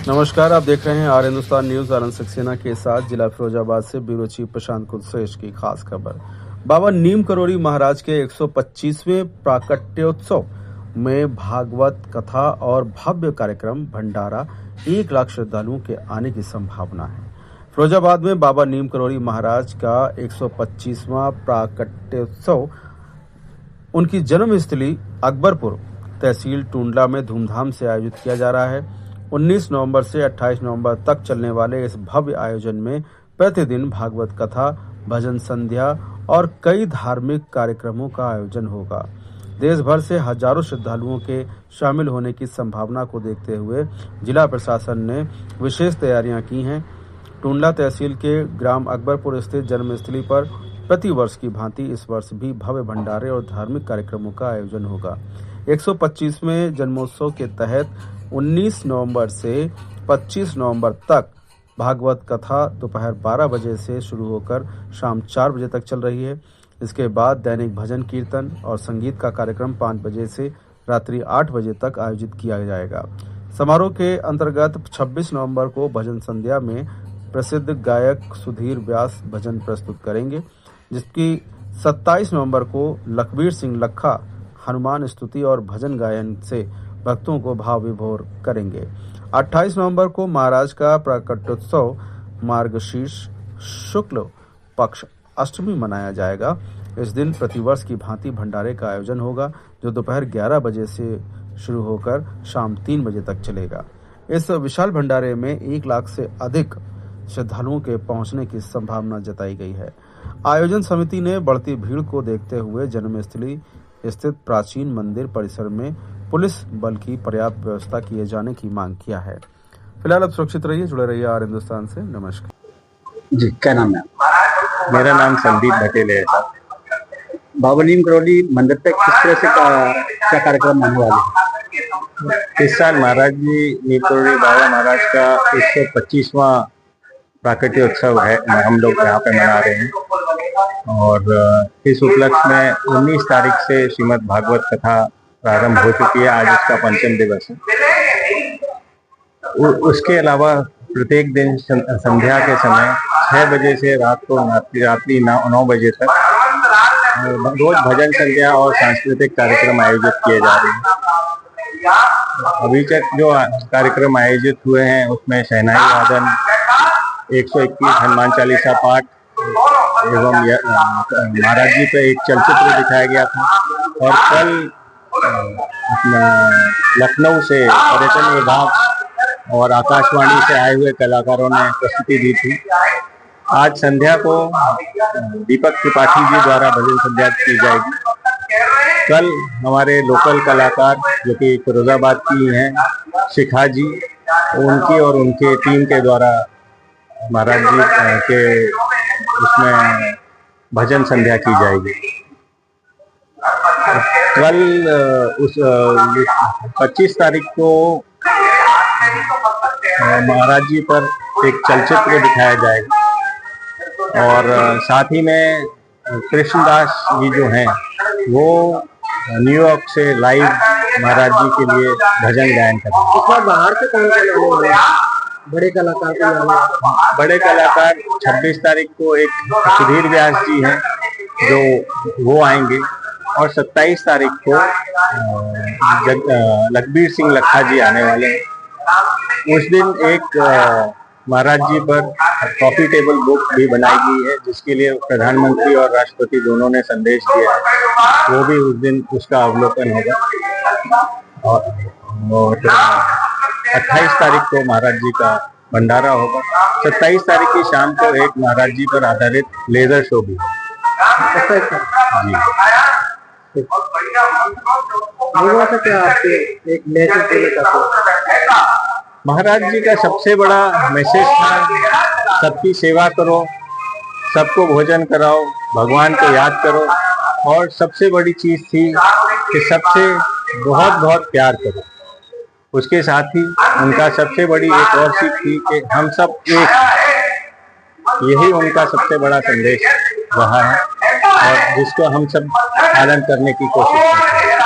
नमस्कार, आप देख रहे हैं आर हिंदुस्तान न्यूज। आनंद सक्सेना के साथ जिला फिरोजाबाद से ब्यूरो चीफ प्रशांत कुलश्रेष्ठ की खास खबर। बाबा नीम करोड़ी महाराज के 125वें प्राकट्योत्सव में भागवत कथा और भव्य कार्यक्रम भंडारा 1 लाख श्रद्धालुओं के आने की संभावना है। फिरोजाबाद में बाबा नीम करोड़ी महाराज का 125वां प्राकट्योत्सव उनकी जन्मस्थली अकबरपुर तहसील टूंडला में धूमधाम से आयोजित किया जा रहा है। 19 नवंबर से 28 नवंबर तक चलने वाले इस भव्य आयोजन में प्रतिदिन भागवत कथा, भजन संध्या और कई धार्मिक कार्यक्रमों का आयोजन होगा। देश भर से हजारों श्रद्धालुओं के शामिल होने की संभावना को देखते हुए जिला प्रशासन ने विशेष तैयारियां की हैं। टूंडला तहसील के ग्राम अकबरपुर स्थित जन्मस्थली पर प्रति वर्ष की भांति इस वर्ष भी भव्य भंडारे और धार्मिक कार्यक्रमों का आयोजन होगा। 125वें जन्मोत्सव के तहत 19 नवंबर से 25 नवंबर तक भागवत कथा दोपहर 12 बजे से शुरू होकर शाम 4 बजे तक चल रही है। इसके बाद दैनिक भजन कीर्तन और संगीत का कार्यक्रम 5 बजे से रात्रि 8 बजे तक आयोजित किया जाएगा। समारोह के अंतर्गत 26 नवंबर को भजन संध्या में प्रसिद्ध गायक सुधीर व्यास भजन प्रस्तुत करेंगे, जिसकी 27 नवंबर को लखबीर सिंह लखा हनुमान स्तुति और भजन गायन से भक्तों को भाव विभोर करेंगे। 28 नवंबर को महाराज का प्राकट्योत्सव मार्गशीर्ष शुक्ल पक्ष अष्टमी मनाया जाएगा। इस दिन प्रतिवर्ष की भांति भंडारे का आयोजन होगा, जो दोपहर 11 बजे से शुरू होकर शाम 3 बजे तक चलेगा। इस विशाल भंडारे में 1 लाख से अधिक श्रद्धालुओं के पहुंचने की संभावना जताई गई है। आयोजन समिति ने बढ़ती भीड़ को देखते हुए जन्मस्थली स्थित प्राचीन मंदिर परिसर में पुलिस बल की पर्याप्त व्यवस्था किए जाने की मांग किया है। फिलहाल आप सुरक्षित रहिए, जुड़े रहिए आर हिंदुस्तान से। नमस्कार जी, क्या नाम है? मेरा नाम संदीप पटेल है। बाबा नीम करोड़ी मंदिर पे किस तरह से क्या कार्यक्रम होने वाले हैं? इस साल महाराज जी नीम करोड़ी बाबा महाराज का 125वां प्राकट्योत्सव है, हम लोग यहाँ पे मना रहे हैं। और इस उपलक्ष्य में 19 तारीख से श्रीमद् भागवत कथा प्रारंभ हो चुकी है। आज उसका 5वां दिवस है। उसके अलावा प्रत्येक दिन संध्या के समय 6 बजे से रात्रि 9 बजे तक रोज भजन संध्या और सांस्कृतिक कार्यक्रम आयोजित किए जा रहे हैं। अभी तक जो कार्यक्रम आयोजित हुए हैं उसमें शहनाई वादन, 121 हनुमान चालीसा पाठ एवं महाराज जी पे एक चलचित्र दिखाया गया था। और कल लखनऊ से पर्यटन विभाग और आकाशवाणी से आए हुए कलाकारों ने प्रस्तुति दी थी। आज संध्या को दीपक त्रिपाठी जी द्वारा भजन संध्या की जाएगी। कल हमारे लोकल कलाकार जो कि फिरोजाबाद की हैं, शिखा जी, उनकी और उनके टीम के द्वारा महाराज जी के उसमें भजन संध्या की जाएगी। कल उस 25 तारीख को महाराज जी पर एक चलचित्र दिखाया जाएगा और साथ ही में कृष्णदास जी जो हैं वो न्यूयॉर्क से लाइव महाराज जी के लिए भजन गायन करेंगे। बाहर से कौन आने वाले हैं? बड़े कलाकार को बड़े कलाकार 26 तारीख को एक सुधीर व्यास जी हैं जो वो आएंगे और 27 तारीख को लखबीर सिंह लखा जी आने वाले हैं। उस दिन एक महाराज जी पर कॉफी टेबल बुक भी बनाई गई है, जिसके लिए प्रधानमंत्री और राष्ट्रपति दोनों ने संदेश दिया है। वो भी उस दिन उसका अवलोकन होगा। और 28 तारीख को महाराज जी का भंडारा होगा। 27 तारीख की शाम को एक महाराज जी पर आधारित लेजर शो भी जी। महाराज जी का सबसे बड़ा मैसेज था, सबकी सेवा करो, सबको भोजन कराओ, भगवान को याद करो, और सबसे बड़ी चीज थी कि सबसे बहुत बहुत प्यार करो। उसके साथ ही उनका सबसे बड़ी एक और सीख थी कि हम सब एक। यही उनका सबसे बड़ा संदेश रहा है और जिसको हम सब पालन करने की कोशिश करते हैं।